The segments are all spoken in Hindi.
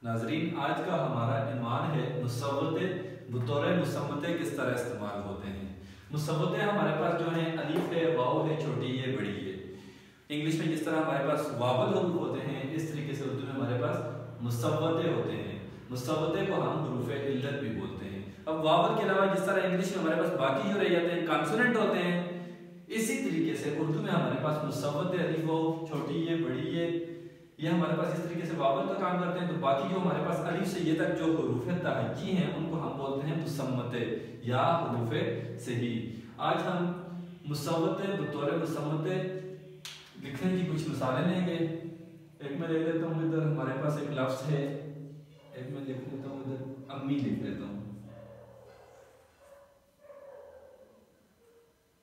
नाजरीन, आज का हमारा इन्वान है मुसव्वते बतौर मुसम्मते किस तरह इस्तेमाल होते हैं। मुसव्वते हमारे पास जो है अलीफ है, वाव है, छोटी है, बड़ी है। इंग्लिश में जिस तरह हमारे पास वावल हरूफ होते हैं, इस तरीके से उर्दू में हमारे पास मुसव्वते होते हैं। मुसव्वते को हम हुरूफ इल्लत भी बोलते हैं। अब वावल के अलावा जिस तरह इंग्लिश में हमारे पास बाकी जो रह जाते हैं कॉन्सोनेंट होते हैं, इसी तरीके से उर्दू में हमारे पास मुसव्वते अलीफ वाव, छोटी है, बड़ी है, ये हमारे पास इस तरीके से वावल का काम करते हैं। तो बाकी जो हमारे पास अलीफ से ये तक जो हुरूफ तहज्जी हैं उनको हम बोलते हैं मुसम्मते या हुरूफ सही। आज हम मुसव्वते बतौर मुसम्मते लिखने की कुछ मिसालें लेंगे। एक मैं ले लेता हूँ, इधर हमारे पास एक लफ्ज है, एक मैं लिख लेता हूँ, इधर अम्मी लिख लेता हूँ।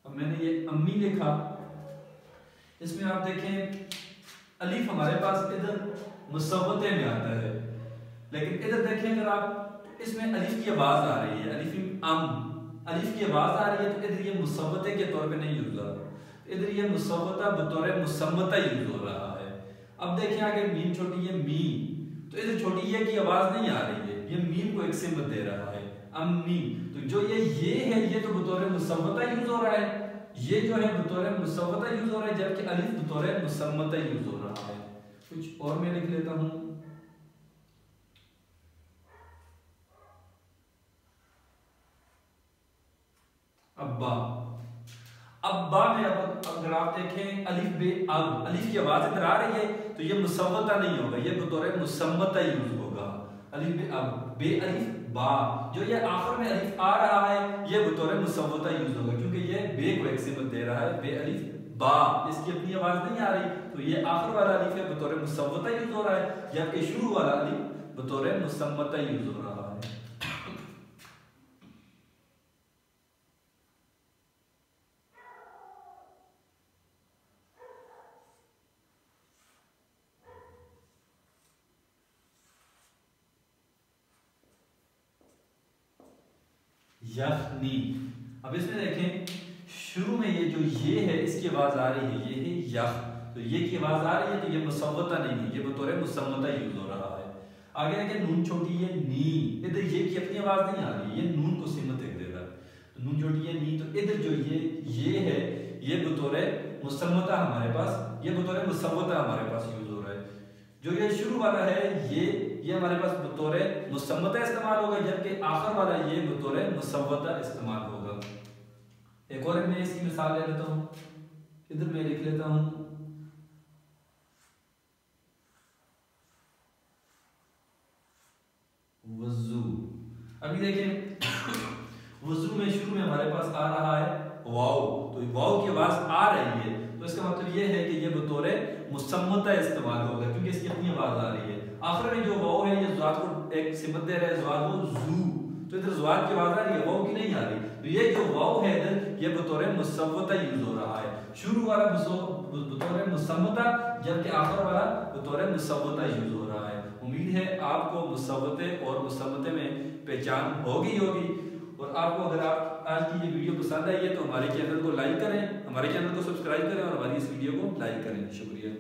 अब मैंने ये अम्मी लिखा, इसमें आप देखें अलीफ हमारे पास इधर मुसव्वते में आता है, लेकिन इधर देखें अगर आप इसमें अलीफ की आवाज आ रही है, अलीफ की आवाज आ रही है, तो इधर ये मुसव्वते के तौर पे नहीं यूज हो रहा, इधर ये मुसव्वता बतौर मुसम्मता यूज हो रहा है। अब देखें आगे मीम छोटी है, मी, तो इधर छोटी ये की आवाज नहीं आ रही है, ये मीम को एक सिमत दे रहा है, अम्मी। तो जो ये है, ये तो बतौर मुसव्वता यूज हो रहा है, ये जो है बतौर मुसव्वता यूज हो रहा है, जबकि अलीफ बतौर मुसम्मता यूज हो रहा है। कुछ और मैं लिख लेता हूं, अब्बा। अब्बा में अब अगर आप देखें अलीफ बे अब, अलीफ की आवाज इधर आ रही है, तो ये मुसव्वता नहीं होगा, ये बतौर मुसम्मता यूज होगा। अलीफ बे अब, बे अलीफ बा, जो ये आखिर में अलीफ आ रहा है, ये बतौर मुसव्वता यूज होगा, क्योंकि ये बे को एक सिमत दे रहा है, बे अलीफ बा, इसकी अपनी आवाज नहीं आ रही, तो ये आखिर वाला अलीफ है बतौर मुसव्वता यूज हो रहा है, जबकि शुरू वाला अलीफ बतौर मुसम्मता यूज हो रहा है। यखनी, अब इसमें देखें शुरू में ये जो ये है इसकी आवाज आ रही है, ये है यख, तो ये की आवाज आ रही है, तो ये मुसव्वता नहीं है, ये बतौर मुसम्मता यूज हो रहा है। आगे देखें नून छोटी है, नी, इधर ये की अपनी आवाज नहीं आ रही, ये नून को सिमत एक दे रहा है, तो नून छोटी है, नी, तो इधर जो ये है, ये बतौर मुसम्मता हमारे पास, ये बतौर मुसव्वता हमारे पास यूज हो रहा है। जो ये शुरू वाला है, ये हमारे पास बतौर मुसम्मता इस्तेमाल होगा, जबकि आखिर वाला ये बतौर मुसव्वता इस्तेमाल होगा। एक और मैं इसकी मिसाल ले लेता हूं, इधर मैं लिख लेता हूं वजू। अभी देखें वजू में शुरू में हमारे पास आ रहा है वाव, तो वाव की आवाज आ रही है, तो इसका मतलब ये है कि ये बतौर मुसम्मता इस्तेमाल होगा, क्योंकि इसकी अपनी आवाज आ रही है। आखिर में जो वाव है, ये ज़ात को एक सिमत दे रहा है, ज़ात को जू, तो इधर ज़ात की आवाज आ रही है, वाव की नहीं आ रही, तो ये जो वाव है इधर, ये बतौर मुसव्वता यूज हो रहा है। शुरू वाला बतौर मुसम्मता, जबकि आखिर वाला बतौर मुसव्वता यूज हो रहा है। उम्मीद है आपको मुसव्वते और मुसम्मते में पहचान होगी। और आपको अगर आप आज की ये वीडियो पसंद आई है तो हमारे चैनल को लाइक करें, हमारे चैनल को सब्सक्राइब करें और हमारी इस वीडियो को लाइक करें। शुक्रिया।